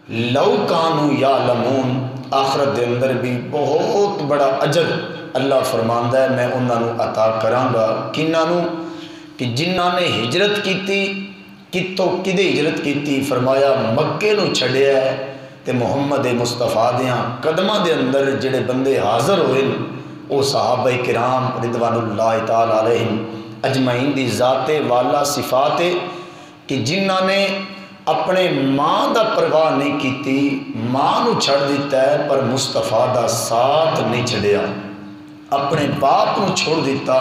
لو کانو یعلمون، آخرت دے اندر بھی بہت بڑا اجر اللہ فرماندا ہے میں انہاں نو عطا کراں گا۔ کنہاں نو؟ کہ جنہاں نے ہجرت کیتی، کتوں کدے ہجرت کیتی؟ فرمایا مکے نو چھڑیا ہے تے محمد مصطفیٰ دیاں قدماں دے اندر جڑے بندے حاضر ہوئے وہ صحابہ کرام رضوان اللہ تعالی علیہم اجمعین دی ذات والا صفات کہ جنہاں نے اپنے ماں دا پرواہ نہیں کیتی، ماں نو چھڑ دیتا ہے پر مصطفیٰ دا ساتھ نہیں چھڑیا، اپنے باپ نو چھوڑ دیتا،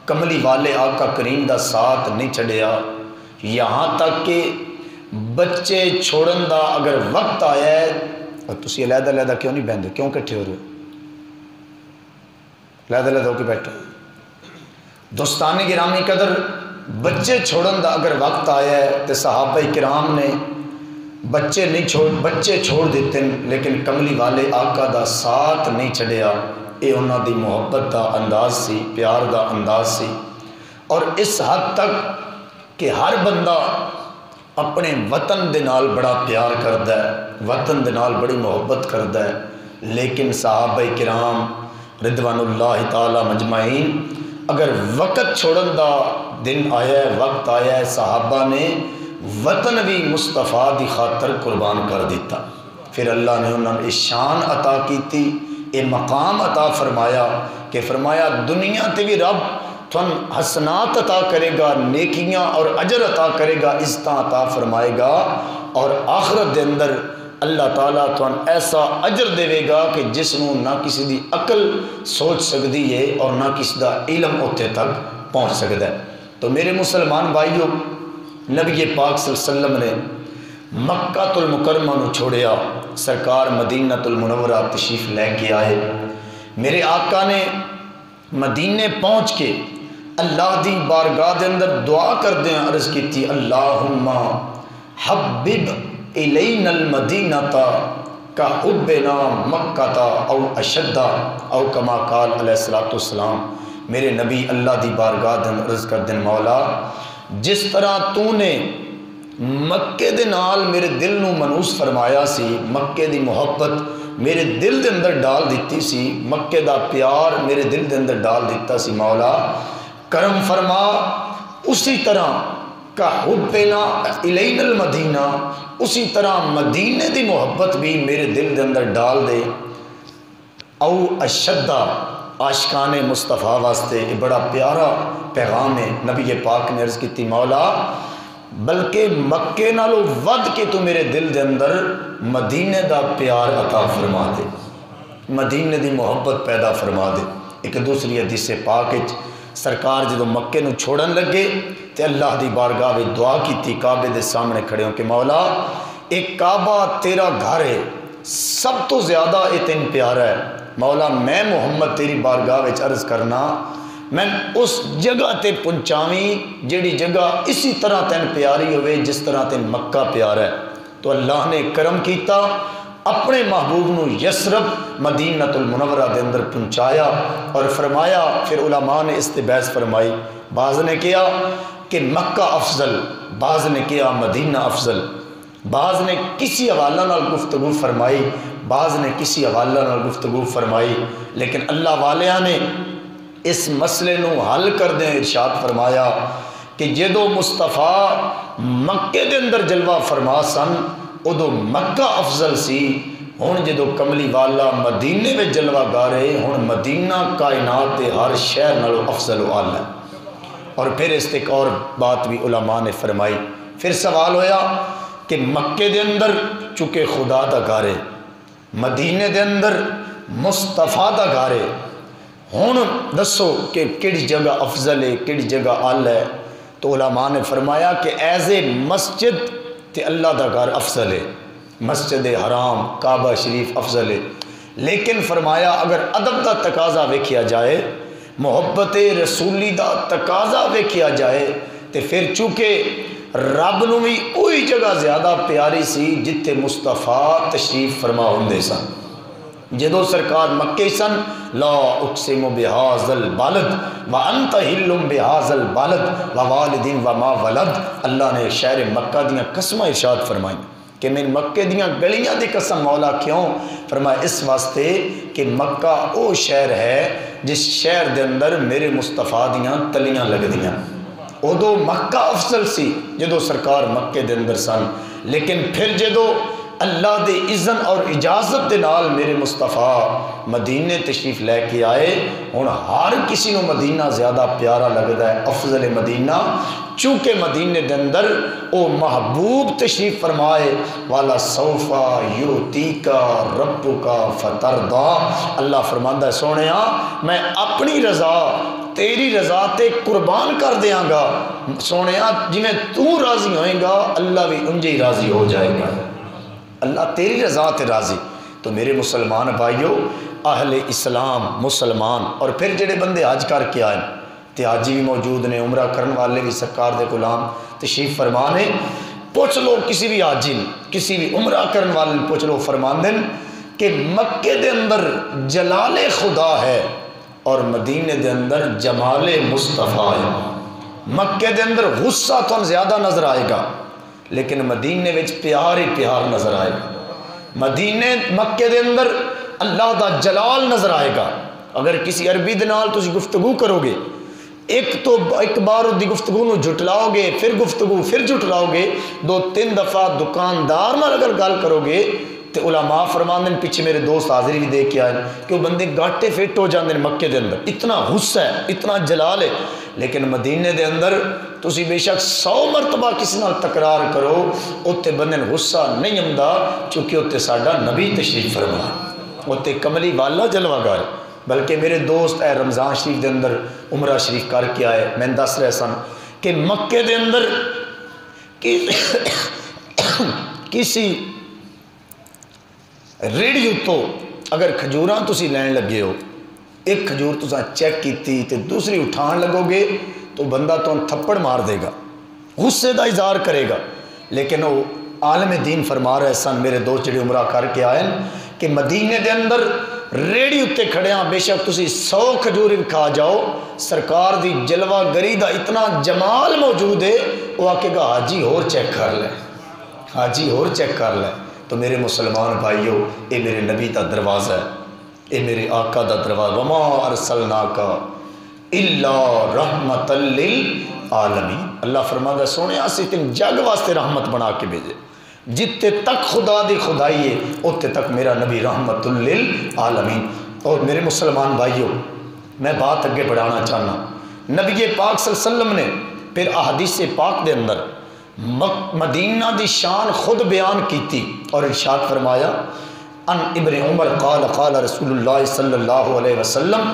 کملی والے آقا کریم دا ساتھ نہیں چھڑیا، یہاں تک کہ بچے چھوڑن دا اگر وقت آیا ہے، اور تسی علیحدہ علیحدہ کیوں نہیں بہندے، کیوں کٹھے ہو رہے ہو؟ علیحدہ علیحدہ ہو کے بیٹھو۔ دوستانی گرامی قدر، بچے چھوڑن دا اگر وقت آیا ہے تو صحابہ کرام نے بچے چھوڑ دیتے لیکن کملی والے آقا دا ساتھ نہیں چھڑیا۔ یہ انہاں دی محبت دا انداز سی، پیار دا انداز سی، اور اس حد تک کہ ہر بندہ اپنے وطن دے نال بڑا پیار کردا ہے، وطن دے نال بڑی محبت کردا ہے، لیکن صحابہ کرام رضوان اللہ تعالی مجمعین اگر وقت چھوڑن دا دن آیا ہے، وقت آیا ہے، صحابہ نے وطن بھی مصطفیٰ دی خاطر قربان کر دیتا، پھر اللہ نے انہوں نے شان عطا کیتی، یہ مقام عطا فرمایا کہ فرمایا دنیا تے بھی رب تھن حسنات عطا کرے گا، نیکیاں اور اجر عطا کرے گا، عزتاں عطا فرمائے گا، اور آخرت دے اندر اللہ تعالیٰ تھن ایسا اجر دے گا کہ جس نو نہ کسی دی عقل سوچ سکتی ہے اور نہ کسی دا علم اتنے تک پہنچ سکتا ہے۔ تو میرے مسلمان بھائیوں، نبی پاک صلی اللہ علیہ وسلم نے مکہ المکرمہ نو چھوڑیا، سرکار مدینہ المنورہ تشریف لے کے آئے۔ میرے آقا نے مدینے پہنچ کے اللہ دی بارگاہ دے اندر دعا کردے ہیں عرض کی تھی، اللہم حبب الینا المدینہ کا حبنا مکہ او اشد او کما قال علیہ السلام۔ میرے نبی اللہ دی بارگاہ دے اندر عرض کردے ہیں، مولا جس طرح تو نے مکے دے نال میرے دل نو منوس فرمایا سی، مکے دی محبت میرے دل دے اندر ڈال دیتی سی، مکے دا پیار میرے دل دے اندر ڈال دیتا سی، مولا کرم فرما اسی طرح کا حبنا الینا المدینہ، اسی طرح مدینے دی محبت بھی میرے دل دے اندر ڈال دے، او اشدہ عاشقان مصطفیٰ واسطے یہ بڑا پیارا پیغام ہے۔ نبی پاک نے عرض کی تھی، مولا بلکہ مکے نالو ود کے تو میرے دل دے اندر مدینے دا پیار عطا فرما دے، مدینے دی محبت پیدا فرما دے۔ ایک دوسری حدیث پاک سرکار جدو مکے نو چھوڑن لگے تے اللہ دی بارگاہ وچ دعا کیتی، کعبے دے سامنے کھڑے ہو کہ مولا ایک کعبہ تیرا گھر ہے، سب تو زیادہ یہ تین پیارا ہے، مولا میں محمد تیری بارگاہ وچ عرض کرنا میں اس جگہ تے پہنچاویں جیڑی جگہ اسی طرح تین پیاری ہوئے جس طرح تین مکہ پیارا ہے۔ تو اللہ نے کرم کیتا، اپنے محبوب نو یسرب مدینہ المنورہ دے اندر پہنچایا، اور فرمایا، پھر علماء نے استباحث فرمائی، بعض نے کیا کہ مکہ افضل، بعض نے کیا مدینہ افضل، بعض نے کسی حوالہ نال گفتگو فرمائی، بعض نے کسی حوالہ نال گفتگو فرمائی، لیکن اللہ والیاں نے اس مسئلے نو حل کر دیں ارشاد فرمایا کہ جدو مصطفیٰ مکے دے اندر جلوہ فرما سن ادو مکہ افضل سی، ہن جدو کملی والا مدینے میں جلوہ گا رہے، ہن مدینہ کائنات دے ہر شہر نالو افضل و اعلی ہے۔ اور پھر اس ایک اور بات بھی علماء نے فرمائی، پھر سوال ہویا کہ مکے دے اندر چونکہ خدا دا گھر ہے، مدینے دے اندر مصطفیٰ دا گھر ہے، ہن دسو کہ کیڑی جگہ افضل ہے کیڑی جگہ اعلی ہے؟ تو علماء نے فرمایا کہ ایز اے مسجد تے اللہ دا گھر افضل ہے، مسجد حرام کعبہ شریف افضل ہے، لیکن فرمایا اگر ادب دا تقاضا ویکھیا جائے، محبت رسولی دا تقاضا ویکھیا جائے، تے پھر چونکہ رب نو بھی وہی جگہ زیادہ پیاری سی جتھے مصطفیٰ تشریف فرما ہوندے سن۔ جدو سرکار مکے سن، لا اقسم بہذا البلد وانت حل بہذا البلد ووالد وما ولد، اللہ نے شہر مکہ دیاں قسمیں ارشاد فرمائیں، کہ میں مکے دیاں گلیاں دی قسم مولا کیوں؟ فرمایا اس واسطے کہ مکہ او شہر ہے جس شہر دے اندر میرے مصطفیٰ دیاں تلیاں لگ دیاں۔ ادو مکہ افضل سی جدو سرکار مکے دے اندر سن، لیکن پھر جدو اللہ دے اذن اور اجازت دے نال میرے مصطفیٰ مدینے تشریف لے کے آئے، ہن ہر کسی نو مدینہ زیادہ پیارا لگدا ہے، افضل مدینہ، چونکہ مدینے دے اندر او محبوب تشریف فرمائے والا سوفا یوتیکا ربکا فتردا۔ اللہ فرماندا ہے سونیا میں اپنی رضا تیری رضا تے قربان کر دیاں گا، سونیا جی میں تو راضی ہوئیں گا اللہ بھی انجے ہی راضی ہو جائے گا، اللہ تیری رضا تے راضی۔ تو میرے مسلمان بھائیو، اہل اسلام مسلمان اور پھر جڑے بندے حج کر کے آئے تے حاجی بھی موجود نے، عمرہ کرن والے بھی سرکار دے غلام تشریف فرمانے، پوچھ لو کسی بھی حاجی کسی بھی عمرہ کرن والے پوچھ لو، فرماندے کہ مکے دے اندر جلال خدا ہے اور مدینے دے اندر جمال مصطفیٰ ہے۔ مکے دے اندر غصہ تو زیادہ نظر آئے گا لیکن مدینے وچ پیار ہی پیار نظر آئے گا۔ مکے دے اندر اللہ دا جلال نظر آئے گا۔ اگر کسی عربی دے نال تسی گفتگو کرو گے، ایک بار دی گفتگو نو جھٹلاؤ گے، پھر گفتگو پھر جھٹلاؤ گے، 2-3 دفعہ دکاندار نال اگر گل کرو گے تو علماء فرماندے ہیں، پیچھے میرے دوست حاضری بھی دے کے آئے کہ وہ بندے گاٹے فٹ ہو جاندے ہیں مکے دے اندر، اتنا غصہ ہے، اتنا جلال ہے، لیکن مدینے دے اندر تسی بے شک 100 مرتبہ کسی نال تکرار کرو اوتے بندے غصہ نہیں آندا، چونکہ اوتے ساڈا نبی تشریف فرما، اوتے کملی والا جلوہ گار۔ بلکہ میرے دوست اے رمضان شریف دے اندر عمرہ شریف کر کے آئے، میں دس رہے سن کہ مکے دے اندر کسی ریڑھی اتو اگر کھجوراں تسی لین لگے ہو، ایک کھجور تساں چیک کیتی تے دوسری اٹھان لگو گے تو بندہ تو تھپڑ مار دے گا، غصے دا اظہار کرے گا، لیکن وہ عالم دین فرما رہے سن میرے دوست جڑے عمرہ کر کے آئے کہ مدینے دے اندر ریڑھی اتے کھڑے ہاں بے شک تسی 100 کھجور کھا جاؤ، سرکار دی جلوہ گری دا اتنا جمال موجود ہے، وہ آکے گا حاجی اور چیک کر لے، حاجی اور چیک کر لے۔ تو میرے مسلمان بھائیو، اے میرے نبی دا دروازہ ہے، اے میرے آقا دا دروازہ، وما ارسلناک الا رحمت للعالمین۔ اللہ فرماتا ہے سونے اسی تم جگ واسطے رحمت بنا کے بھیجے، جتے تک خدا دی خدائی ہے اتے تک میرا نبی رحمت للعالمین۔ اور میرے مسلمان بھائیو، میں بات اگے بڑھانا چاہنا، نبی پاک صلی اللہ علیہ وسلم نے پھر احادیث پاک دے اندر مدینہ دی شان خود بیان کیتی اور ارشاد فرمایا، ان ابن عمر قال قال رسول اللہ صلی اللہ علیہ وسلم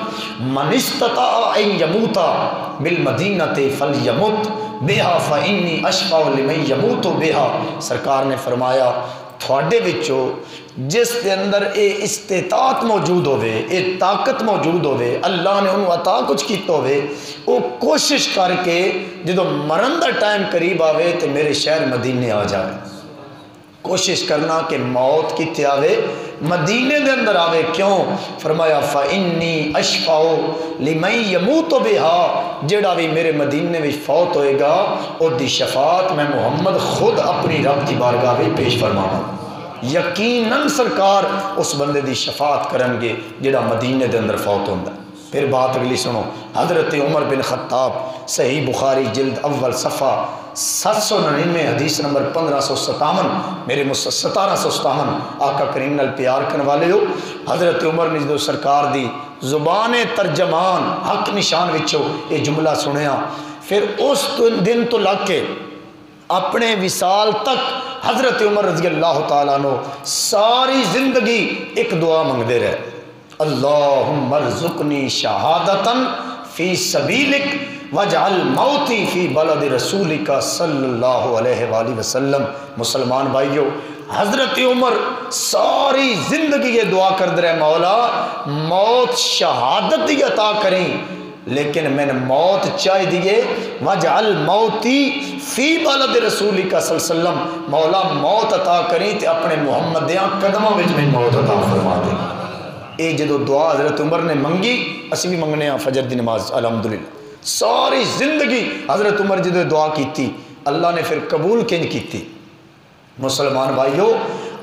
من استطاع ان یموت بالمدینہ فلیمت بہا فانی اشفع لمن یموت بہا۔ سرکار نے فرمایا تھوڑے وچوں جس دے اندر اے استطاعت موجود ہوئے، اے طاقت موجود ہوئے، اللہ نے انہوں عطا کچھ کیتا ہوئے، وہ کوشش کر کے جدو مرن دا ٹائم قریب آوے تو میرے شہر مدینے آ جائے، کوشش کرنا کہ موت کتے آوے، مدینے دے اندر آوے۔ کیوں؟ فرمایا فَإِنِّي أَشْفَعُ لِمَنْ يَمُوتُ بِهَا، جڑا بھی میرے مدینے میں فوت ہوئے گا اور دی شفاعت میں محمد خود اپنی رب کی بارگاہ میں پیش فرماؤں، یقیناً سرکار اس بندے دی شفاعت کرن گے جڑا مدینے دے اندر فوت ہوندہ۔ پھر بات اگلی سنو، حضرت عمر بن خطاب، صحیح بخاری جلد اول صفحہ 799 حدیث نمبر 1557، میرے 1757، آقا کریم نال پیار کرنے والے ہو، حضرت عمر نے جو سرکار دی زبان ترجمان حق نشان وچو یہ جملہ سنیا، پھر اس دن تو لگ کے اپنے وصال تک حضرت عمر رضی اللہ تعالیٰ عنہ ساری زندگی ایک دعا منگتے رہے، اللہم ارزقنی شہادتاً فی سبیلک وجعل موتی فی بلد رسولک صلی اللہ علیہ وآلہ وسلم۔ مسلمان بھائیو، حضرت عمر ساری زندگی یہ دعا کرتے رہے، مولا موت شہادت دی عطا کریں، لیکن میں نے موت چاہی دیئے وجعل موتی فی بلد رسولک صلی اللہ علیہ وسلم، مولا موت عطا کریں تے اپنے محمد دیاں قدموں وچ میں موت عطا فرما دیں۔ اے جدو دعا حضرت عمر نے منگی، اسی بھی منگنے ہیں فجر دی نماز الحمدللہ، ساری زندگی حضرت عمر جدو دعا کیتی، اللہ نے پھر قبول کنج کیتی، مسلمان بھائیو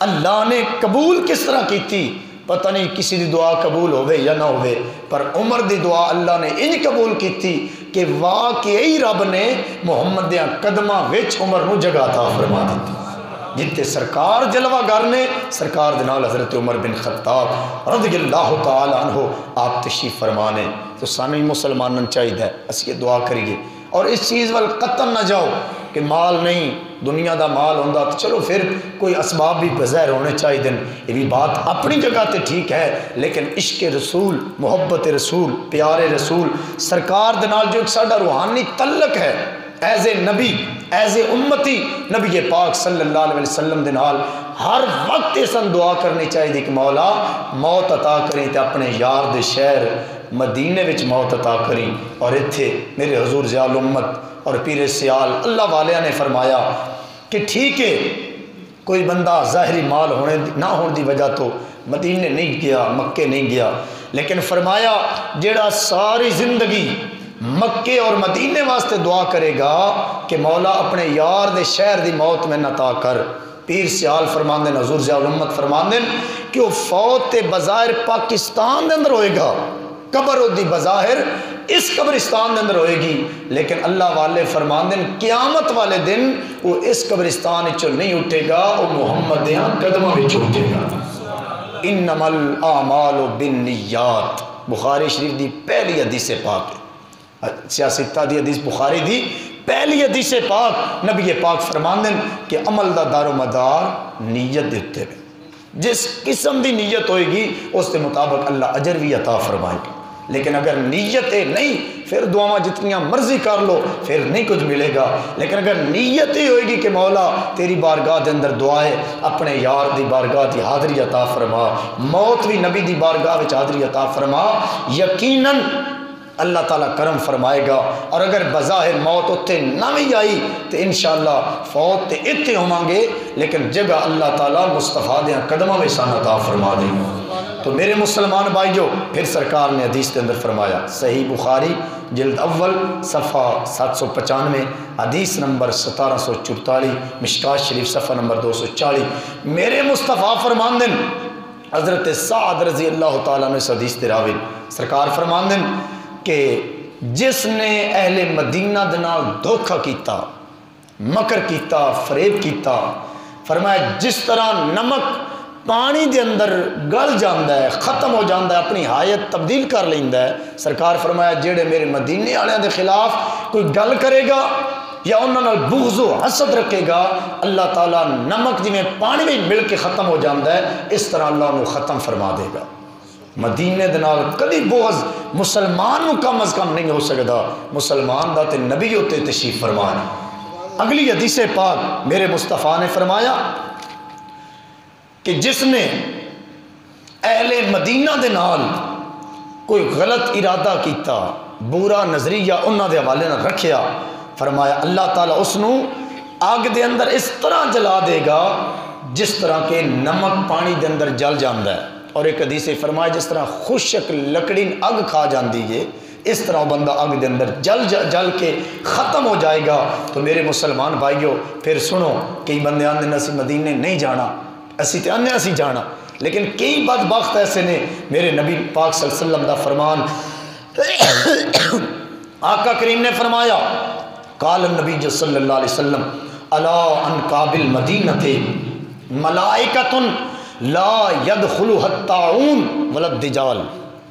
اللہ نے قبول کس طرح کی تھی پتہ نہیں کسی دی دعا قبول ہوئے یا نہ ہوئے پر عمر دی دعا اللہ نے انج قبول کی تھی کہ واقعی رب نے محمد دیاں قدمہ وچ عمر نو جگہ عطا فرما دیتی جتے سرکار جلوہ گر نے سرکار دنال حضرت عمر بن خطاب رضی اللہ تعالی عنہ آپ تشریف فرمانے تو سانوی مسلمانن چاہیے اسی دعا کریے اور اس چیز وال قطن نہ جاؤ کہ مال نہیں دنیا دا مال ہوندہ تو چلو پھر کوئی اسباب بھی بظاہر ہونے چاہیے دن یہ بھی بات اپنی جگہ تے ٹھیک ہے لیکن عشق رسول محبت رسول پیارے رسول سرکار دنال جو ایک ساڈا روحانی تعلق ہے ایز اے نبی ایز اے امتی نبی پاک صلی اللہ علیہ وسلم دنال ہر وقت اسن دعا کرنی چاہیے کہ مولا موت عطا کریں تے اپنے یار دے شہر مدینے وچ موت عطا کریں اور اتھے میرے حضور ضیاء الامت اور پیر سیال اللہ والیاں نے فرمایا کہ ٹھیک ہے کوئی بندہ ظاہری مال ہونے نہ ہونے دی وجہ تو مدینے نہیں گیا مکے نہیں گیا لیکن فرمایا جیڑا ساری زندگی مکے اور مدینے واسطے دعا کرے گا کہ مولا اپنے یار دے شہر دی موت میں عطا کر پیر سیال فرماندن حضور ضیاء الامت فرماندن کہ وہ فوت بظاہر پاکستان دے اندر ہوئے گا قبر دی بظاہر اس قبرستان دے اندر ہوئے گی لیکن اللہ والے فرماندن قیامت والے دن وہ اس قبرستان چو نہیں اٹھے گا وہ محمد دیاں قدموں میں اٹھے گا انما الاعمال بالنیات بخاری شریف دی پہلی حدیث پاک سیاستہ دی حدیث بخاری دی پہلی حدیث پاک نبی پاک فرماندن کہ عمل دا دار و مدار نیت دیتے ہیں جس قسم دی نیت ہوئے گی اس کے مطابق اللہ اجر بھی عطا فرمائے گا لیکن اگر نیت نہیں پھر دعاواں جتنیاں مرضی کر لو پھر نہیں کچھ ملے گا لیکن اگر نیت ہی ہوئے گی کہ مولا تیری بارگاہ دے اندر دعائے اپنے یار دی بارگاہ دی حاضری عطا فرما موت بھی نبی دی بارگاہ وچ حاضری عطا فرما یقیناً اللہ تعالیٰ کرم فرمائے گا اور اگر بظاہر موت اتنے نہ بھی آئی تو انشاءاللہ فوت تے اتنے ہوں گے لیکن جگہ اللہ تعالیٰ مصطفیٰ دیاں قدمہ میں سان عطا فرما دیں گے تو میرے مسلمان بھائیو پھر سرکار نے حدیث کے اندر فرمایا صحیح بخاری جلد اول صفحہ 795 حدیث نمبر 1744 مشکات شریف صفحہ نمبر 240 میرے مصطفیٰ فرماندن حضرت سعد رضی اللہ تعالیٰ نے اس حدیث تراویل سرکار فرماندن کہ جس نے اہل مدینہ دنال دھوکہ کیتا مکر کیتا فریب کیتا فرمایا جس طرح نمک پانی دے اندر گل جاندہ ہے ختم ہو جاندہ ہے اپنی حایت تبدیل کر لیندہ ہے سرکار فرمایا جیڑے میرے مدینے آلیاں دے خلاف کوئی گل کرے گا یا انہوں نے بغض و حسد رکھے گا اللہ تعالیٰ نمک جی میں پانی میں مل کے ختم ہو جاندہ ہے اس طرح اللہ انہوں ختم فرما دے گا مدینے دنال کدی بغض مسلمان کو کم از کم نہیں ہو سکتا مسلمان دا تے نبی ہوتے تشریف فرمانے اگلی حدیث پاک میرے مصطفیٰ نے فرمایا کہ جس نے اہل مدینہ دے نال کوئی غلط ارادہ کیتا برا نظریہ انہاں دے حوالے نہ رکھیا فرمایا اللہ تعالیٰ اس نو آگ دے اندر اس طرح جلا دے گا جس طرح کے نمک پانی دے اندر جل جاندہ ہے اور ایک حدیث فرمایا جس طرح خشک لکڑی اگ کھا جاندی ہے اس طرح بندہ اگ دے اندر جل کے ختم ہو جائے گا تو میرے مسلمان بھائیوں پھر سنو کئی بندے آندے ہیں اسی مدینے نہیں جانا اسی تے آنے اسی جانا لیکن کئی بدبخت ایسے نے میرے نبی پاک صلی اللہ علیہ وسلم دا فرمان آقا کریم نے فرمایا قال النبی صلی اللہ علیہ وسلم الا ان قابل مدینہ تھے ملائکۃ لا يدخلها الطاعون ولا الدجال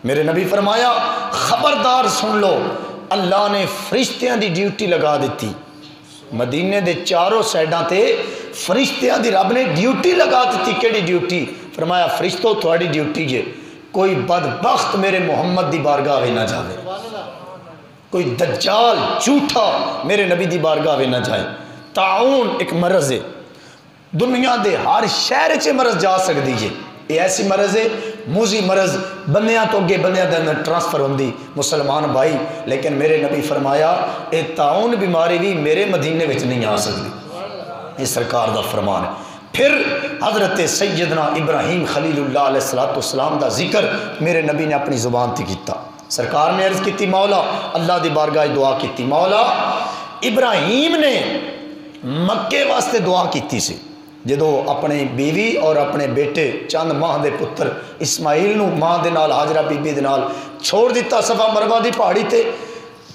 میرے نبی فرمایا خبردار سن لو اللہ نے فرشتیاں دی ڈیوٹی لگا دیتی مدینے دے چاروں سائڈاں تے فرشتیاں دی رب نے ڈیوٹی لگا دیتی کیڑی ڈیوٹی فرمایا فرشتوں تھوڑی ڈیوٹی ہے کوئی بدبخت میرے محمد دی بارگاہ میں نہ جاوے کوئی دجال جھوٹا میرے نبی دی بارگاہ میں نہ جائے طاعون ایک مرض ہے دنیا دے ہر شہر چے مرض جا سکتی ہے یہ ایسی مرض ہے موزی مرض بندیاں تو اگے بندیاں دے اندر ٹرانسفر ہوندی مسلمان بھائی لیکن میرے نبی فرمایا اے طاعون بیماری بھی میرے مدینے وچ نہیں آ سکتی یہ سرکار دا فرمان ہے پھر حضرت سیدنا ابراہیم خلیل اللہ علیہ السلام دا ذکر میرے نبی نے اپنی زبان تے کیتا سرکار نے عرض کیتی مولا اللہ دی بارگاہ دعا کیتی مولا ابراہیم نے مکے واسطے دعا کیتی سی جدو اپنے بیوی اور اپنے بیٹے چند ماہ دے پتر اسماعیل نو ماں دے نال حاجرہ بی بی دے نال چھوڑ دیتا صفا مروہ دی پہاڑی تے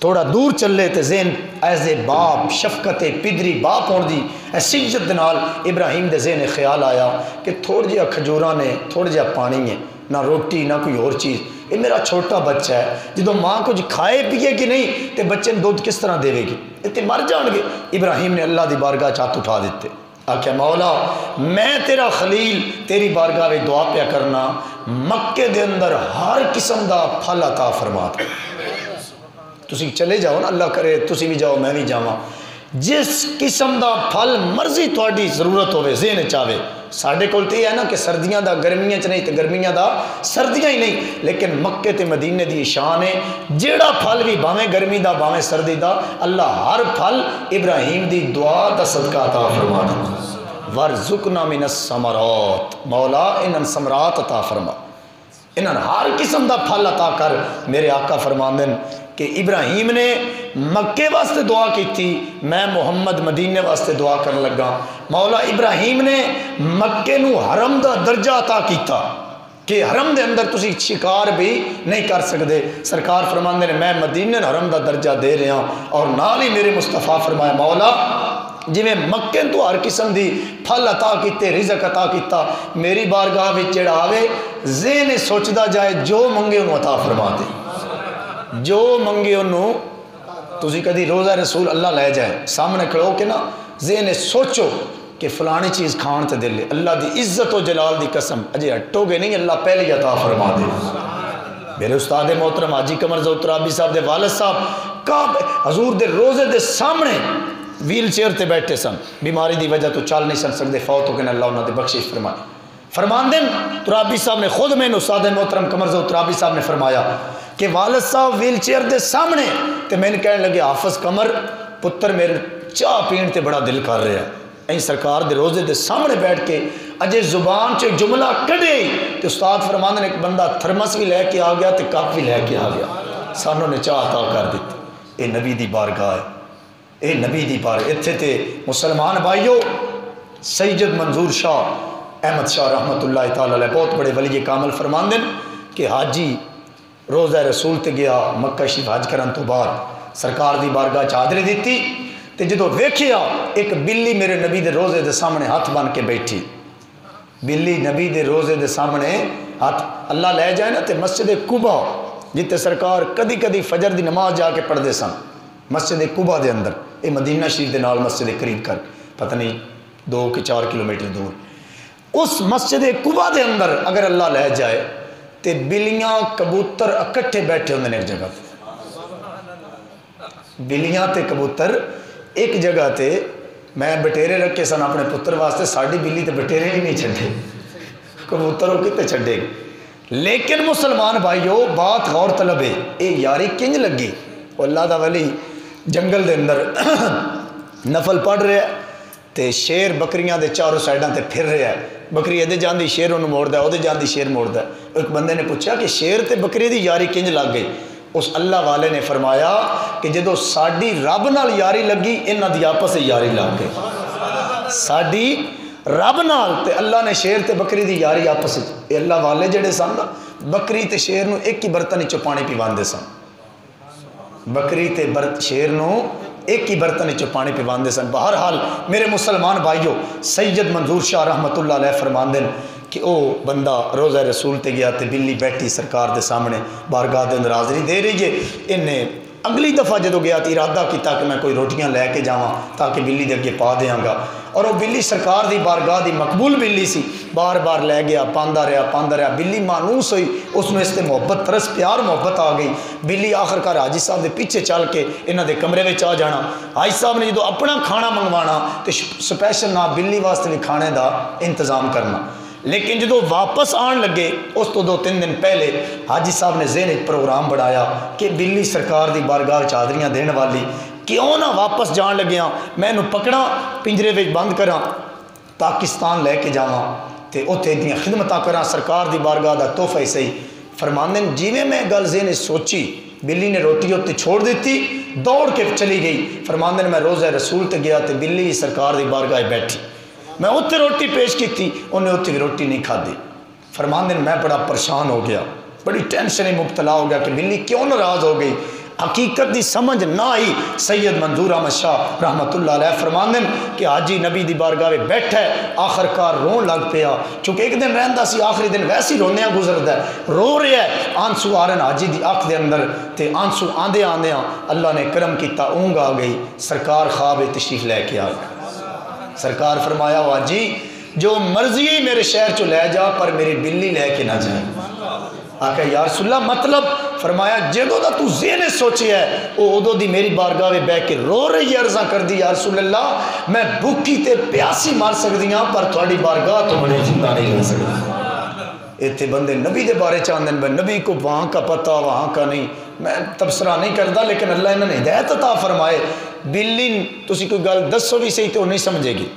تھوڑا دور چلے تے ذہن ایزے باپ شفقت پدری باپ ہون دی سجت دے نال ابراہیم دے ذہن خیال آیا کہ تھوڑ جہا کھجوراں نے تھوڑ جہا پانی ہے، نہ روٹی نہ کوئی اور چیز، یہ میرا چھوٹا بچہ ہے، جدو ماں کچھ کھائے پیے کہ نہیں تے بچے نے دودھ کس طرح دے گی، اتنے مر جان گے۔ ابراہیم نے اللہ دی بارگاہ ہاتھ اٹھا دیتے، آکھیا مولا میں تیرا خلیل تیری بارگاہ میں دعا پیا کرنا، مکے دے اندر ہر قسم دا پھل عطا فرما دے۔ تسی چلے جاؤ نا، اللہ کرے تسی بھی جاؤ میں بھی جاواں، جس قسم دا پھل مرضی تہاڈی ضرورت ہوے ذہن چاہے۔ ساڈے کول تے یہ ہے نا کہ سردیاں دا گرمیاں چ نہیں تے گرمیاں دا سردیاں ہی نہیں، لیکن مکے تے مدینے دی شان ہے جیڑا پھل بھی باویں گرمی دا باویں سردی دا، اللہ ہر پھل ابراہیم دی دعا دا صدقہ عطا فرما دے۔ وارزقنا من الثمرات، مولا انہاں ثمرات عطا فرما، انہاں ہر قسم دا پھل عطا کر۔ میرے آقا فرماندن کہ ابراہیم نے مکے واسطے دعا کی تھی، میں محمد مدینے واسطے دعا کرنے لگا، مولا ابراہیم نے مکے نو حرم دا درجہ عطا کیتا کہ حرم دے اندر تسی شکار بھی نہیں کر سکتے۔ سرکار فرماندے نے میں مدینے حرم دا درجہ دے رہا ہوں، اور نال ہی میرے مصطفیٰ فرمایا مولا جی میں مکے تو ہر قسم دی پھل عطا کیتے رزق عطا کیتا، میری بارگاہ وچ جڑا آوے ذہن سوچدا جائے جو منگے انہوں عطا فرما دے، جو منگے انہوں۔ تسی کدی روزہ رسول اللہ لے جائے سامنے کھڑو کہ نا ذہن سوچو کہ فلانی چیز کھان تے دل، اللہ دی عزت و جلال دی قسم اجے ہٹو گے نہیں، اللہ پہلے عطا فرما دے۔ میرے استاد محترم حاجی قمر ظہور ترابی صاحب دے والد صاحب حضور دے روزے دے سامنے ویل چیئر تے بیٹھے سن، بیماری دی وجہ تو چل نہیں سن سکتے، فوت ہو کے اللہ انہوں نے بخشش فرمائے۔ فرماندن ترابی صاحب نے خود میں استاد محترم قمر ظہور ترابی صاحب نے فرمایا کہ والد صاحب ویل چیئر دے سامنے تے میں نے کہنے لگے حافظ قمر پتر میرے چاہ پین تے بڑا دل کر رہا ہے، این سرکار دے روزے دے سامنے بیٹھ کے اجے زبان چ جملہ کڈے تے استاد فرماندن ایک بندہ تھرمس بھی لے کے آ گیا تے کپ بھی لے کے آ گیا، سانوں نے چاہ عطا کر دیتی۔ اے نبی دی بارگاہ ہے، اے نبی دی بارگاہ۔ اتھے تے مسلمان بھائیو سید منظور شاہ احمد شاہ رحمت اللہ تعالی علیہ بہت بڑے ولی کامل فرماندن کہ حاجی روزہ رسول تے گیا مکہ شریف حج کرن تو بعد سرکار دی بارگاہ چادری دیتی تے جدو ویکھیا ایک بلی میرے نبی دے روزے دے سامنے ہاتھ بن کے بیٹھی، بلی نبی دے روزے دے سامنے ہاتھ، اللہ لے جائے نا تے مسجد قباء جتے سرکار کدی کدی فجر دی نماز جا کے پڑھ دے سن، مسجد قباء دے اندر، اے مدینہ شریف دے نال مسجد قریب کر پتہ نہیں 2 کہ 4 کلومیٹر دور، اس مسجد قباء دے اندر اگر اللہ لے جائے تے بلیاں کبوتر اکٹھے بیٹھے ہوندے نے ایک جگہ تے، بلیاں تے کبوتر ایک جگہ تے، میں بٹیرے رکھے سن اپنے پتر واسطے، ساڑھی بلی تے بٹیرے ہی نہیں چھڑے، کبوتروں کتے چھڑے گے۔ لیکن مسلمان بھائیو بات غور طلب ہے، اے یاری کنج لگی، اللہ دا ولی جنگل دے اندر نفل پڑھ رہے ہیں تے شیر بکریاں دے چاروں سائیڈاں تے پھر رہے ہیں، بکری ادھے جاندی شیر انہوں موڑ دا ہے، ادھے جاندی شیر موڑ دا ہے۔ ایک بندے نے پوچھا کہ شیر تے بکری دی یاری کنج لگ گئی؟ اس اللہ والے نے فرمایا کہ جدو ساڑی رب نال یاری لگی انہاں دی آپس سے یاری لگ گئی، ساڑی رب نال تے اللہ نے شیر تے بکری دی یاری آپس سے، اے اللہ والے جڑے سن بکری تے شیر نو ایک ہی برتن چو پانی پیواندے سن، بکری تے شیر نو ایک ہی برتن چو پانی پیواندے سن۔ بہرحال میرے مسلمان بھائیو سید منظور شاہ رحمت اللہ علیہ فرماندن کہ او بندہ روزہ رسول تے گیا تے بلی بیٹھی سرکار دے سامنے بارگاہ دے اندر حاضری دے رہی ہے، انہیں اگلی دفعہ جدو گیا تو ارادہ کیتا کہ میں کوئی روٹیاں لے کے جاواں تاکہ بلی دے اگے پا دیاں گا، اور وہ بلی سرکار دی بارگاہ دی مقبول بلی سی، بار بار لے گیا پاندا رہا، بلی مانوس ہوئی، اس میں اس تے محبت ترس پیار محبت آ گئی، بلی آخر کار حاجی صاحب دے پیچھے چل کے انہاں دے کمرے وچ آ جانا، حاجی صاحب نے جدو اپنا کھانا منگوانا تے سپیشل نہ بلی واسطے بھی کھانے دا انتظام کرنا، لیکن جدو واپس آن لگے اس تو 2-3 دن پہلے حاجی صاحب نے ذہن ایک پروگرام بڑھایا کہ بلی سرکار دی بارگاہ چادریاں دین والی کیوں نہ واپس جان لگیاں، میں انہوں پکڑا پنجرے وچ بند کراں پاکستان لے کے جاواں تے اوتھے دیاں خدمتاں کراں، سرکار دی بارگاہ دا تحفہ ہی صحیح۔ فرماندن جیویں میں گل ذہن سوچی بلی نے روٹی اتنے چھوڑ دیتی، دوڑ کے چلی گئی۔ فرماندن میں روزہ رسول تے گیا تے بلی سرکار دی بارگاہ بیٹھی، میں اتنے روٹی پیش کی تھی، انہیں اتنے بھی روٹی نہیں کھا دی۔ فرماندے میں بڑا پریشان ہو گیا، بڑی ٹینشن مبتلا ہو گیا کہ بلی کیوں ناراض ہو گئی، حقیقت دی سمجھ نہ آئی۔ سید منظور احمد شاہ رحمت اللہ علیہ فرماندے کہ حاجی نبی دی بارگاہ میں بیٹھا ہے، آخر کار رون لگ پیا، چونکہ ایک دن رہندا سی، آخری دن ویسے ہی روندیاں گزردا ہے، رو رہا ہے، آنسو آ رہے ہیں حاجی دی اکھ دے اندر، تے آنسو آندے آندیاں اللہ نے کرم کیتا، اونگ آ گئی، سرکار خواب تشریف لے کے آ گئے۔ سرکار فرمایا حاجی جو مرضی میرے شہر چو لے جا پر میری بلی لے کے نہ جائے۔ آکھا یا رسول اللہ مطلب؟ فرمایا جدو دا تو ذہن سوچے ہے او ادو دی میری بارگاہ میں بہ کے رو رہی عرضاں کر دی یا رسول اللہ میں بھوکی تے پیاسی مار سکتی ہاں پر تھوڑی بارگاہ تو بڑے زندہ نہیں رہ سکتی۔ ایتھے بندے نبی دے بارے چاہتے ہیں نبی کو وہاں کا پتہ وہاں کا نہیں، میں تبصرہ نہیں کرتا لیکن اللہ انہوں نے ہدایت عطا فرمائے۔ بلی تسی کوئی گل دسو بھی صحیح تو وہ نہیں سمجھے گی،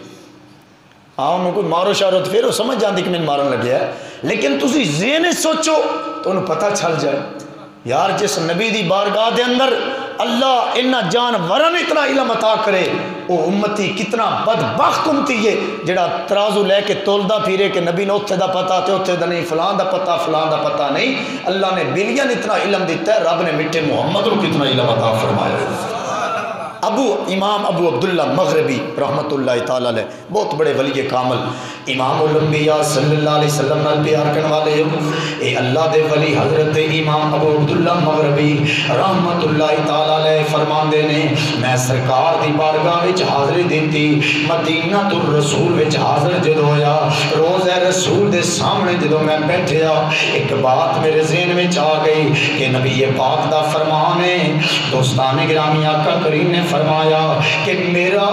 ہاں انہوں کو مارو شارو تو پھر وہ سمجھ جاندی کہ میں مارن لگیا ہے، لیکن تسی ذہن سوچو تو انہوں پتہ چھل جائے یار جس نبی دی بارگاہ دے اندر اللہ انہ جانورن اتنا علم عطا کرے، وہ امتی کتنا بدبخت امتی ہے جڑا ترازو لے کے تولدہ پھیرے کہ نبی نے اتھے دا پتہ تے اتھے دا نہیں، فلان دا پتہ فلان دا پتہ نہیں۔ اللہ نے بلیاں اتنا علم دیتا ہے، رب نے مٹھے محمد کو کتنا علم عطا فرمایا۔ امام ابو عبداللہ مغربی رحمت اللہ تعالیٰ علیہ بہت بڑے ولی کامل، امام الانبیاء صلی اللہ علیہ وسلم نال پیار کرنے والے اے اللہ دے ولی حضرت امام ابو عبداللہ مغربی رحمت اللہ تعالیٰ علیہ فرماندے نے میں سرکار دی بارگاہ وچ حاضری دیتی، مدینہ الرسول وچ حاضر جدو ہویا، روزہ رسول دے سامنے جدو میں بیٹھیا، ایک بات میرے ذہن میں آ گئی کہ نبی پاک دا فرمان ہے، دوستان گرامی آقا کریم نے فرمایا کہ میرا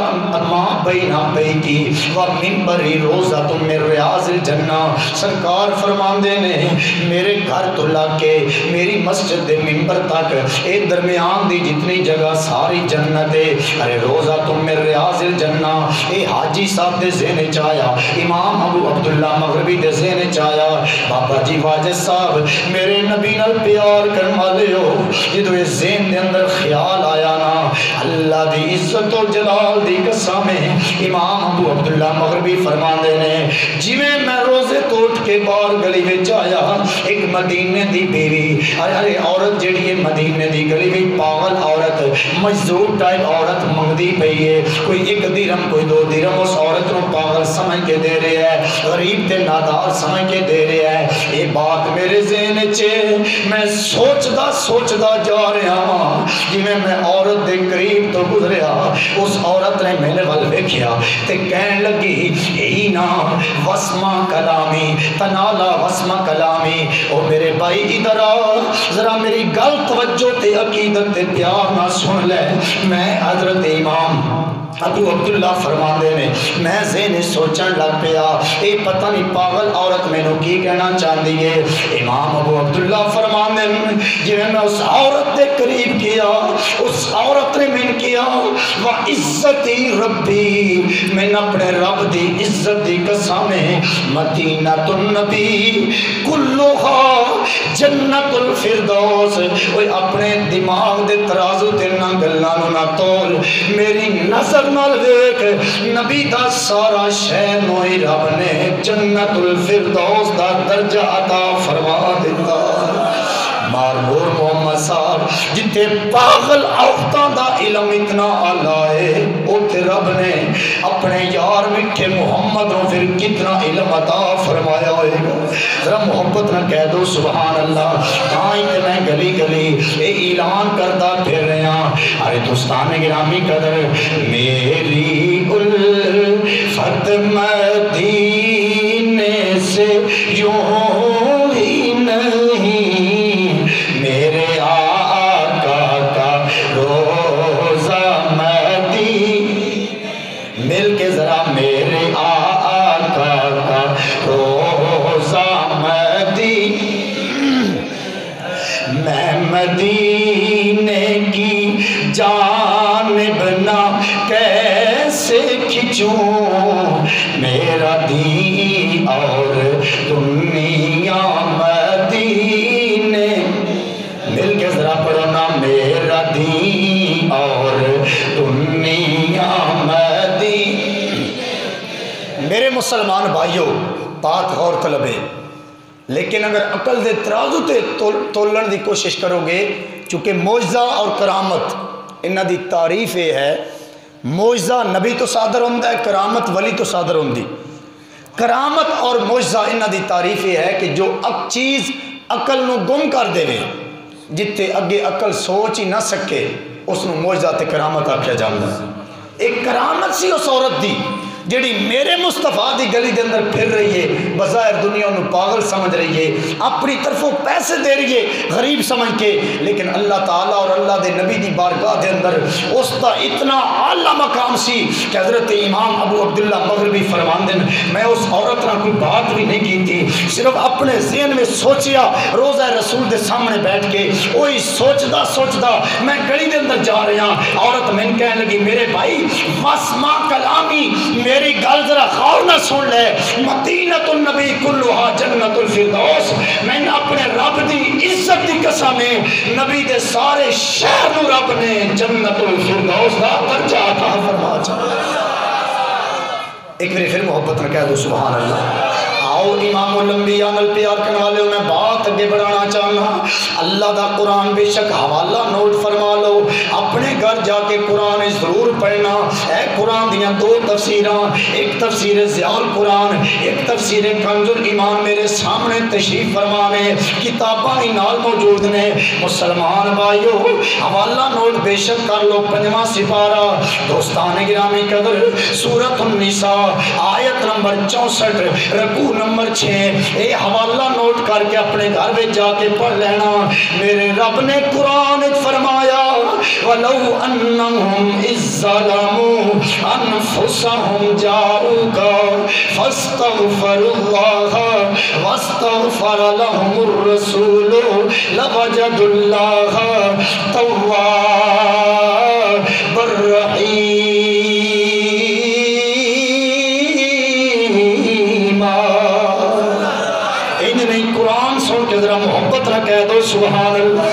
ماں بینا بیتی و منبری روزہ تم من ریاض الجنہ، سرکار فرماندے نے میرے گھر تو لگ کے میری مسجد دے منبر تک اے درمیان دی جتنی جگہ ساری جنت ہے، ارے روزہ تم من ریاض الجنہ، اے حاجی صاحب دے ذہن چایا، امام ابو عبداللہ مغربی دے ذہن چایا، بابا جی واجد صاحب میرے نبی نال پیار کرن والے ہو، جدو یہ ذہن دے اندر خیال آیا نا اللہ دی عزت و جلال دی قسم ہے، امام ابو عبداللہ مغربی فرماندے نے جی میں روزے توٹ کے باہر گلی وچ آیا، ایک مدینے دی بیوی، ارے عورت جڑی ہے مدینے دی گلی وچ پاگل عورت، مجذوب ٹائپ عورت منگدی پئی ہے، کوئی ایک درہم کوئی دو درہم اس عورت نو پاگل سمجھ کے دے رہے ہے، غریب تے نادار سمجھ کے دے رہے ہے۔ یہ بات میرے ذہن وچ میں سوچدا جا رہا ہاں، جی میں عورت دے قریب تو گزریا، اس عورت نے میرے ول ویکھیا تے کہن لگی اے نا وسما کلامی تنالا وسما کلامی، او میرے بھائی ادھر آ ذرا میری گل توجہ تے عقیدت تے پیار نہ سن لے، میں حضرت امام ابو عبداللہ فرماندے نے میں ذہن سوچن لگ پیا اے پتہ نہیں پاگل عورت میں نو کی کہنا چاہتی ہے۔ امام ابو عبداللہ فرماندے جی میں اس عورت دے قریب کیا، اس عورت نے میں کیا و عزتی ربی، میں اپنے رب دی عزت دی قسم ہے، مدینہ النبی کلھا جنت الفردوس، اوے اپنے دماغ دے ترازو تے نہ گلاں نو نہ تول، میری نظر نال ویکھ نبی دا سارا شہر نوئی رب نے جنت الفردوس دا درجہ عطا فرما دیتا۔ مار نور محمد صاحب جتے پاگل عورتاں دا علم اتنا آلہ ہے، اوتے رب نے اپنے یار مٹھے محمد رو پھر کتنا علم عطا فرمایا ہوئے گا۔ ذرا محبت نہ کہہ دو سبحان اللہ، کہاں ہی میں گلی گلی اے اعلان کردہ پھر رہے ہیں۔ ارے دوستان گرامی قدر میری الفت مدینے سے یوں ہی نہیں، میرے آقا کا روزہ مدینے، مل کے ذرا میرے آقا کا روزہ مدینے، میں مدینے کی جانب نہ کیسے کھچوں، میرا دین اور دنیا مدینے، مل کے ذرا پڑھو نا میرا دین اور دنیا مدینے، میرے غور طلب ہے، لیکن اگر عقل دے ترازو تے تولن دی کوشش کرو گے، چونکہ معجزہ اور کرامت انہاں دی تعریف یہ ہے، معجزہ نبی تو صادر ہوندہ ہے، کرامت ولی تو صادر ہوندی۔ کرامت اور معجزہ انہاں دی تعریف یہ ہے کہ جو چیز عقل نو گم کر دے وے، جتے اگے عقل سوچ ہی نہ سکے، اس نو معجزہ تے کرامت آکھیا جاندا ہے۔ ایک کرامت سی اس عورت دی جڑی میرے مصطفیٰ دی گلی دے اندر پھر رہی ہے، بظاہر دنیا انہوں پاگل سمجھ رہی ہے، اپنی طرفوں پیسے دے رہی ہے غریب سمجھ کے، لیکن اللہ تعالیٰ اور اللہ دے نبی دی بارگاہ دے اندر اس دا اتنا اعلیٰ مقام سی کہ حضرت امام ابو عبداللہ مغربی فرماندن میں اس عورت نہ کوئی بات بھی نہیں کی تھی، صرف اپنے ذہن میں سوچیا روضہ رسول دے سامنے بیٹھ کے، وہی سوچدا میں گلی دے اندر جا رہا، عورت میں کہنے لگی میرے بھائی واسما کلامی، میری گل ذرا غور نہ سن لے، مدینۃ النبی کلھا جنت الفردوس، میں نے اپنے رب دی عزت دی قسم ہے، نبی دے سارے شہر نو رب نے جنت الفردوس دا درجہ عطا فرما چھوڑا۔ ایک بار پھر محبت نہ کہہ دو سبحان اللہ۔ آؤ امام الانبیاء نال پیار کرنے والے میں بات اگے بڑھانا چاہنا، اللہ دا قرآن بے شک حوالہ نوٹ فرما لو، اپنے گھر جا کے قرآن ضرور پڑھنا۔ اے قرآن دیاں دو تفسیران، ایک تفسیر ضیاء القرآن، ایک تفسیر کنز الایمان میرے سامنے تشریف فرمانے، کتاباں ہی نال موجود نے۔ مسلمان بھائیو حوالہ نوٹ بے شک کر لو، 5واں سپارہ، دوستان گرامی قدر، سورۃ النساء آیت نمبر 64 رکوع نمبر 6، اے حوالہ نوٹ کر کے اپنے گھر میں جا کے پڑھ لینا۔ میرے رب نے قرآن فرمایا وَلَوْ أَنَّهُمْ إِذ ظَّلَمُوا أَنفُسَهُمْ جَاءُوكَ فَاسْتَغْفَرُوا اللَّهَ وَاسْتَغْفَرَ لَهُمُ الرَّسُولُ لَوَجَدُوا اللَّهَ تَوَّابًا رَحِيمًا۔ ذرا محبت نہ کہہ دو سبحان اللہ۔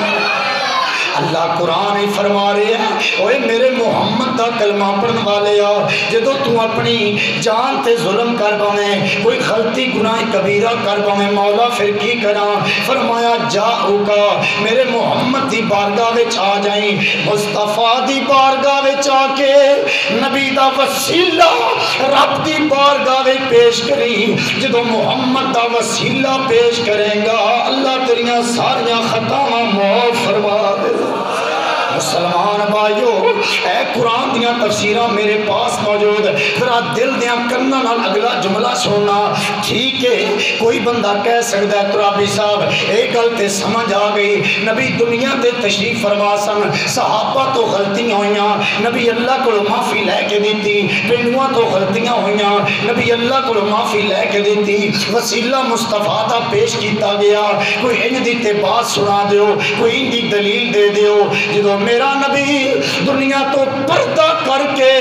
اللہ قرآن ہی فرما رہے ہیں اوے میرے محمد دا کلمہ پڑھن والے آ، جدو تو اپنی جان تے ظلم کر پاویں، کوئی غلطی گناہ کبیرہ کر پاویں، مولا پھر کی کراں؟ فرمایا جاؤکا، میرے محمد دی بارگاہ وچ آ جائیں، مصطفیٰ دی بارگاہ وچ آ کے نبی دا وسیلہ رب دی بارگاہ وچ پیش کریں۔ جدو محمد دا وسیلہ پیش کریں گا اللہ تیریاں ساریاں خطاواں معاف فرما دے۔ مسلمان بھائیو اے قرآن دیاں تفسیرہ میرے پاس موجود، ذرا دل دیاں کرنا نال اگلا جملہ سننا۔ ٹھیک ہے کوئی بندہ کہہ سکتا ہے ترابی صاحب ایک گل تے سمجھ آ گئی، نبی دنیا تے تشریف فرما سن، صحابہ تو غلطیاں ہوئیاں، نبی اللہ کو معافی لے کے دیتی، پنڈواں تو غلطیاں ہوئیاں، نبی اللہ کو معافی لے کے دیتی، وسیلہ مصطفیٰ دا پیش کیتا گیا، کوئی انج دی تے بات سنا دیو، کوئی انج دی دلیل دے دیو۔ جدو میرا نبی دنیا تو پردہ کر کے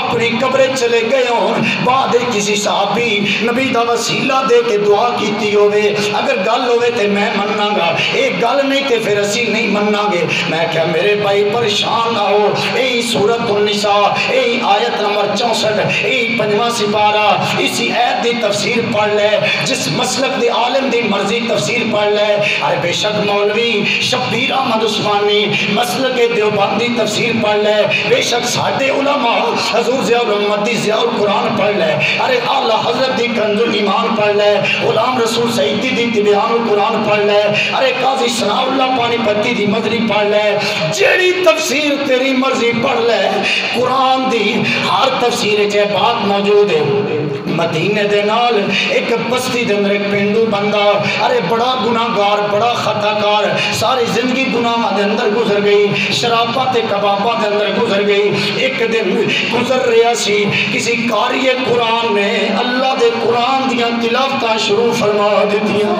اپنی قبر چلے گئے ہوں، بعد کسی صحابی نبی دا وسیلہ دے کے دعا کیتی ہوئے، اگر گل ہوئے تے میں مننا گا، ایک گل نہیں تے پھر اسی نہیں مننا گے۔ میں کہا میرے بھائی پریشان نہ ہو، اے سورۃ النساء اے آیت نمبر 64 اے 5واں سپارہ، اسی آیت دی تفسیر پڑھ لے، جس مسلک دی عالم دی مرضی تفسیر پڑھ لے۔ ارے بے شک مولوی شبیر احمد عثمانی مسلک دیوبندی تفسیر پڑھ لے، بے شک ساڈے علماء حضور ضیاء الرحمت دی ضیاء القرآن پڑھ لے، ارے اعلیٰ حضرت دی کنز الایمان پڑھ لے، غلام رسول سعیدی دی تبیان القرآن پڑھ لے، ارے قاضی ثناء اللہ پانی پتی دی مدنی پڑھ لے، جیڑی تفسیر تیری مرضی پڑھ لے، قرآن دی ہر تفسیر چے بات موجود ہے۔ مدینے دے نال ایک بستی دے اندر ایک پینڈو بندہ، ارے بڑا گناہگار بڑا خطا کار، ساری زندگی گناہ دے اندر گزر گئی، شرابات کبابہ دے اندر گزر گئی۔ ایک دن گزر رہا سی، کسی قاری قرآن نے اللہ دے قرآن دیاں تلاوتاں شروع فرما دیتیاں۔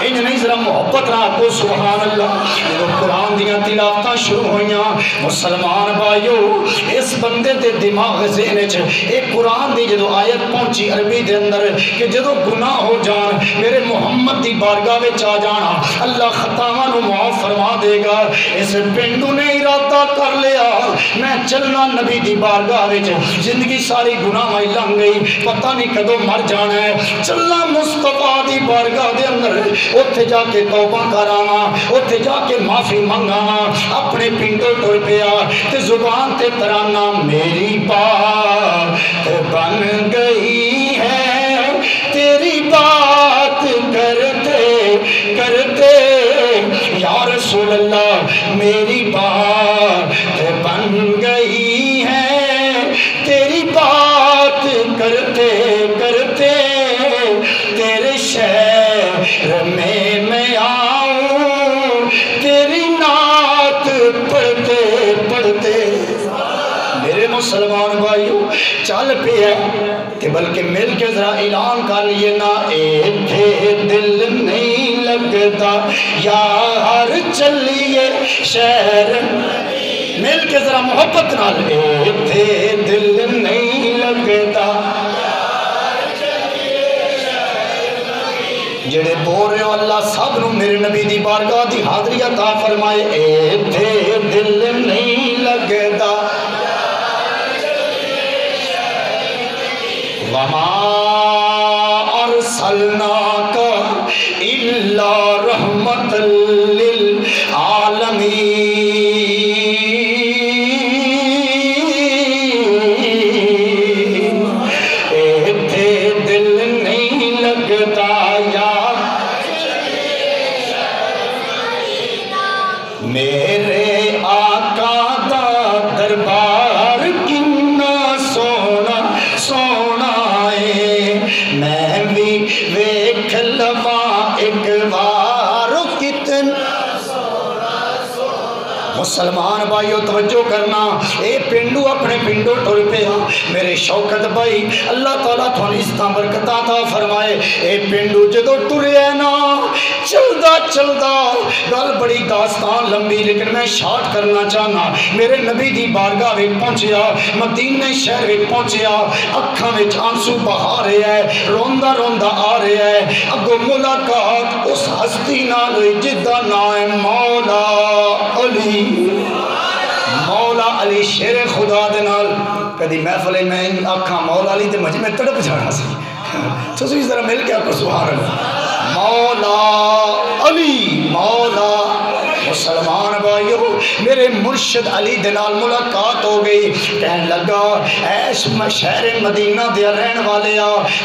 انج نہیں ذرا محبت نہ کو سبحان اللہ جب قرآن دیاں تلاوتاں شروع ہوئیاں مسلمان بھائیو اس بندے دے دماغ ذہن وچ ایک قرآن دی جدو آیت پہنچی عربی دے اندر کہ جدو گناہ ہو جان میرے محمد دی بارگاہ وچ آ جانا اللہ خطاواں نو معاف فرما دے گا اس پنڈو نے ارادہ کر لیا میں چلنا نبی دی بارگاہ وچ زندگی ساری گناہ میں لنگ گئی پتہ نہیں کدو مر جانا ہے چلنا مصطفیٰ دی بارگاہ دے اندر اوتھے جا کے توبہ کراواں اوتھے جا کے معافی منگاواں اپنے پنڈو ٹر پیا تے زبان تے ترانہ میری بات بن گئی ہے تیری بات کرتے کرتے یا رسول اللہ میری بات بن گئی ہے تیری بات کرتے کرتے تیرے شہر میں آؤں تیری نعت پڑھتے پڑھتے میرے مسلمان بھائیو چل پہ ہے کہ بلکہ مل کے ذرا اعلان کر لیے نا ایتھے دل نہیں لگتا یار چلیے شہر مل کے ذرا محبت نال ایتھے دل نہیں لگتا جڑے بول رہے ہو اللہ سب نو میرے نبی دی بارگاہ دی حاضری عطا فرمائے ایتھے دل نہیں لگتا وما ارسلناک الا رحمت للعالمین ایتھے دل نہیں لگتا یا میرے آقا دا دربار کنا سونا سونا میں بھی ویکھ لواں ایک بار کتنا مسلمان بھائیو توجہ کرنا اے پنڈو اپنے پنڈو ٹر پہ ہاں میرے شوکت بھائی اللہ تعالیٰ تھوڑی اس برکتہ تھا فرمائے اے پنڈو جدو ٹرے نا چلدا چلدا گل بڑی داستان لمبی لیکن میں شارٹ کرنا چاہنا میرے نبی دی بارگاہ وچ پہنچیا مدینے شہر وچ پہنچیا اکھاں وچ آنسو بہا رہا ہے روندا روندا آ رہا ہے اگوں ملاقات اس ہستی نال ہوئی جدا نام ہے مولا علی مولا علی شیر خدا دے نال کدی محفل میں آکھاں مولا علی تے مجھے میں تڑپ جانا سی تو اس طرح مل کے آپ کو سبحان اللہ مولا علی مولا مسلمان بھائیو میرے مرشد علی دنال ملاقات ہو گئی کہنے لگا ایس شہر مدینہ دیا رہن والے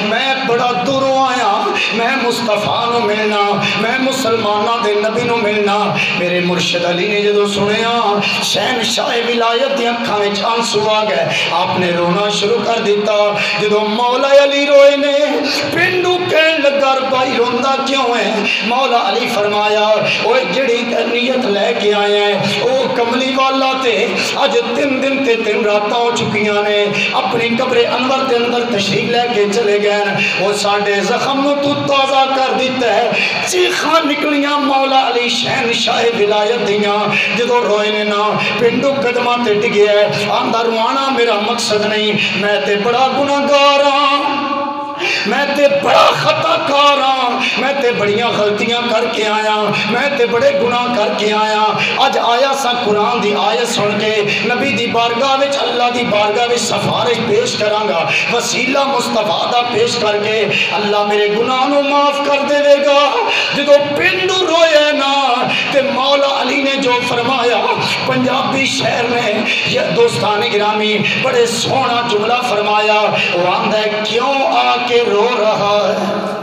میں بڑا دوروں آیا میں مصطفیٰ نو ملنا میں مسلمانہ دے نبی نو ملنا میرے مرشد علی نے جدو سنیا شہنشاہ ولایت دی اکھاں وچ آنسو آ گئے آپ نے رونا شروع کر دیتا جدو مولا علی روئے نے پنڈو کہنے لگا بھائی روندا کیوں ہے مولا علی فرمایا اوے جڑی نیت لے کے آئے ہیں او کملی والا تے آج 3 دن تے 3 راتاں ہو چکیاں نے اپنی قبر انور دے اندر تشریف لے کے چلے گئے وہ ساڈے زخم نو تو تازہ کر دیتا ہے چیخاں نکلیاں مولا علی شہنشاہ ولایت دیاں جدو روئے نے نا پنڈو قدمہ تے ڈگیا ہے آندہ روانا میرا مقصد نہیں میں تے بڑا گناہگار ہاں میں تے بڑا خطا کار ہاں میں تے بڑیاں غلطیاں کر کے آیا میں تے بڑے گناہ کر کے آیا اج آیا سا قرآن دی آیت سن کے نبی دی بارگاہ وچ اللہ دی بارگاہ وچ سفارش پیش کرانگا وسیلہ مصطفیٰ دا پیش کر کے اللہ میرے گناہ نو معاف کر دے گا جدو پنڈو روئے نا تے مولا علی نے جو فرمایا پنجابی شہر میں یہ دوستان گرامی بڑے سونا جملہ فرمایا وہ آندہ ہے کیوں آ کے رو رہا ہے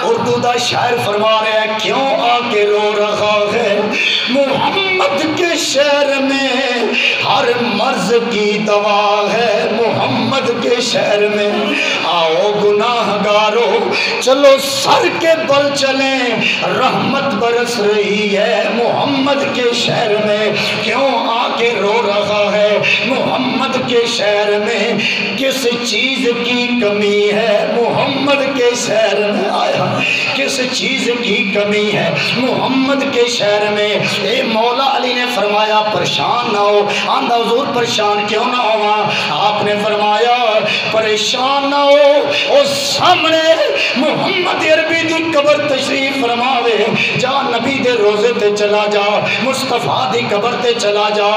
اردو دا شاعر فرما رہے ہیں کیوں آ کے رو رہا ہے محمد کے شہر میں ہر مرض کی دوا ہے محمد کے شہر میں آؤ گناہ گارو چلو سر کے بل چلیں رحمت برس رہی ہے محمد کے شہر میں کیوں آ کے رو رہا ہے محمد کے شہر میں کس چیز کی کمی ہے محمد کے شہر میں آیا کس کس چیز کی کمی ہے محمد کے شہر میں؟ اے مولا علی نے فرمایا پریشان نہ ہو۔ آندہ حضور پریشان کیوں نہ ہوا؟ آپ نے فرمایا پریشان نہ ہو، اس سامنے محمد عربی دی قبر تشریف فرماوے، جا نبی دے روزے تے چلا جا، مصطفیٰ دی قبر تے چلا جا،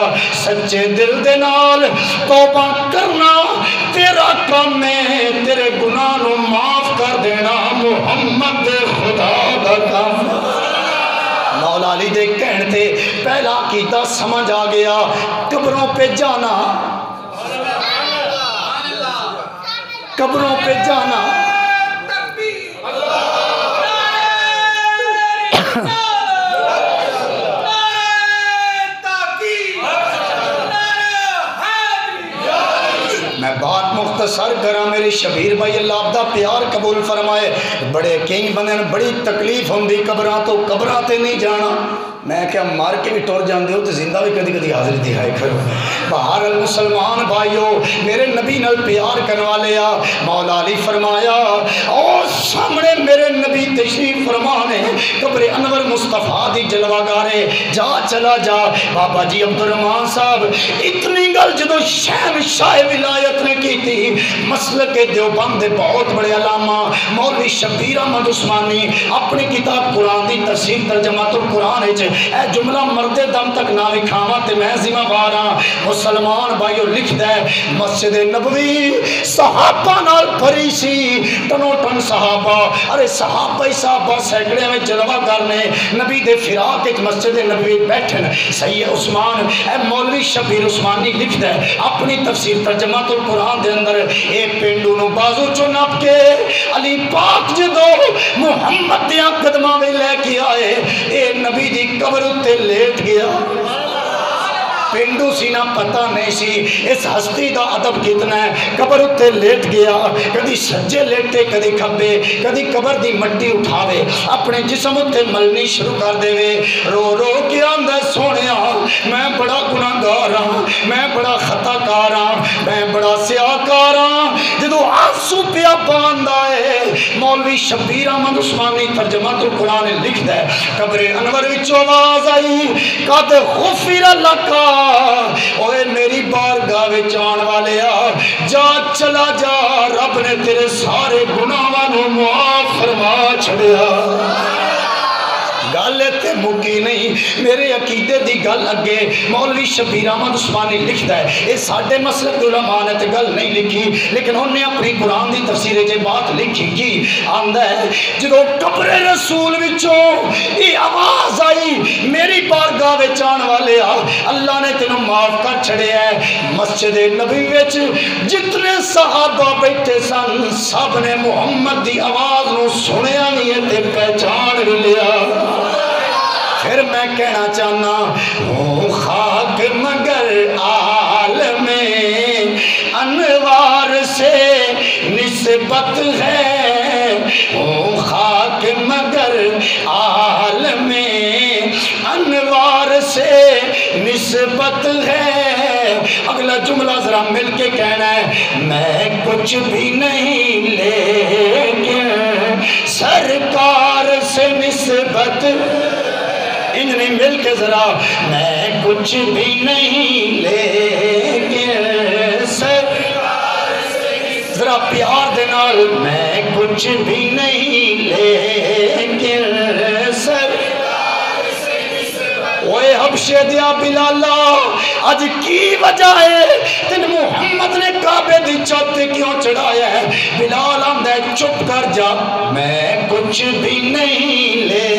سچے دل دے نال توبہ کرنا تیرا کام ہے، تیرے گناہ نو معاف کر دینا محمد خدا دا کام۔ مولا علی دے کہن تے پہلا عقیدہ سمجھ آ گیا، قبروں پہ جانا، قبروں پہ جانا میں بات مختصر کرا، میری شبیر بھائی اللہ عبدہ پیار قبول فرمائے، بڑے کئی بندے بڑی تکلیف ہوندی قبراں تو قبراں تے نہیں جانا، میں کیا مار کے بھی ٹور جاندے ہو تو زندہ بھی کدی کدی حاضری دکھائے کرو۔ بہار المسلمان بھائیو میرے نبی نال پیار کروا لیا، مولا علی فرمایا او سامنے میرے نبی تشریف فرمانے قبر انور مصطفیٰ دی جلوہ گارے، جا چلا جا۔ بابا جی عبدالرحمان صاحب اتنی گل جدو شہنشاہ ولایت نے کی تھی، مسلک دیوبند دے بہت بڑے علامہ مولوی شبیر احمد عثمانی اپنی کتاب قرآن دی تفسیر ترجمہ القرآن اے جملہ مرد دم تک نہ لکھاواں تے میں ذمہ دار ہاں۔ مسلمان بھائیو لکھ دے مسجد نبوی صحابہ نال بھری سی، ٹنو ٹن صحابہ، ارے صحابہ ہی صحابہ سینکڑے میں جلوہ کرنے نبی دے فراق وچ مسجد نبوی بیٹھن۔ سید عثمان اے مولوی شبیر عثمانی لکھ دے اپنی تفسیر ترجمہ القرآن دے اندر اے پینڈو نو بازو چو نپ کے علی پاک جدو محمد دیاں قدماں میں لے کے آئے، اے نبی دی قبر تے لیٹ گیا۔ پینڈو سی نہ پتہ نہیں سی اس ہستی دا عدب کتنا ہے، قبر تے لیٹ گیا، کدی سجے لیٹے کدی کھبے، کدی قبر دی مٹی اٹھاوے اپنے جسم تے ملنی شروع کر دے وے، رو رو کے آندہ سونیا میں بڑا گناہگار ہاں، میں بڑا خطا کار ہاں، میں بڑا سیاہکار ہاں۔ جدو آنسو پیا باندھا ہے مولوی شبیر احمد عثمانی ترجمہ القرآن لکھ دے قبر انور وچ آواز آئی قد غفر لکا، اوے میری بارگاہ وچ آن والے آ، جا چلا جا، رب نے تیرے سارے گناہاں نو معاف فرما چھڑیا۔ گل تے مکی نہیں، میرے عقیدے دی گل اگے مولوی شبیر احمد عثمانی لکھدا ہے، اے ساڈے مسلک علماء نے تے گل نہیں لکھی لیکن انہوں نے اپنی قرآن دی تفسیر جے بات لکھی کی آندا ہے جدو قبر رسول وچوں یہ آواز آئی میری بارگاہ وچ آن والے آ، اللہ نے تینوں معاف کر چھڑیا ہے۔ مسجد نبی وچ جتنے صحابہ بیٹھے سن سب نے محمد دی آواز نو سنیا نہیں تے پہچان بھی لیا۔ پھر میں کہنا چاہنا ہوں خاک مگر عالم انوار سے نسبت ہے، ہوں خاک مگر عالم انوار سے نسبت ہے۔ اگلا جملہ ذرا مل کے کہنا ہے میں کچھ بھی نہیں لیکن سرکار سے نسبت، انجنی مل کے ذرا میں کچھ بھی نہیں لیکن سرکار سے، ذرا پیار دے نال میں کچھ بھی نہیں لیکن سرکار سے نسبت۔ اوے حبشے دیا بلالا آج کی وجہ ہے تین محمد نے کعبے دی چھت کیوں چڑھایا ہے؟ بلال آندہ ہے چپ کر جا میں کچھ بھی نہیں لے،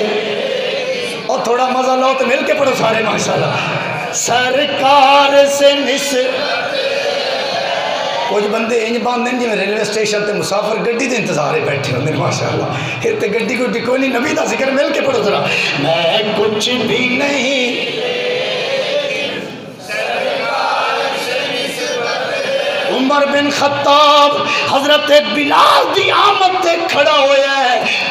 اور تھوڑا مزہ لو تو مل کے پڑھو سارے ماشاءاللہ۔ سرکار سے کچھ بندے انج باندھیں جی میں ریلوے اسٹیشن تے مسافر گڈی دے انتظارے بیٹھے ہوندے ماشاءاللہ، پھر تے گڈی کوئی نہیں، نبی دا ذکر مل کے پڑھو ذرا میں کچھ بھی نہیں۔ عمر بن خطاب حضرت بلال دی آمد تے کھڑا ہویا ہے،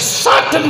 60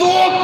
2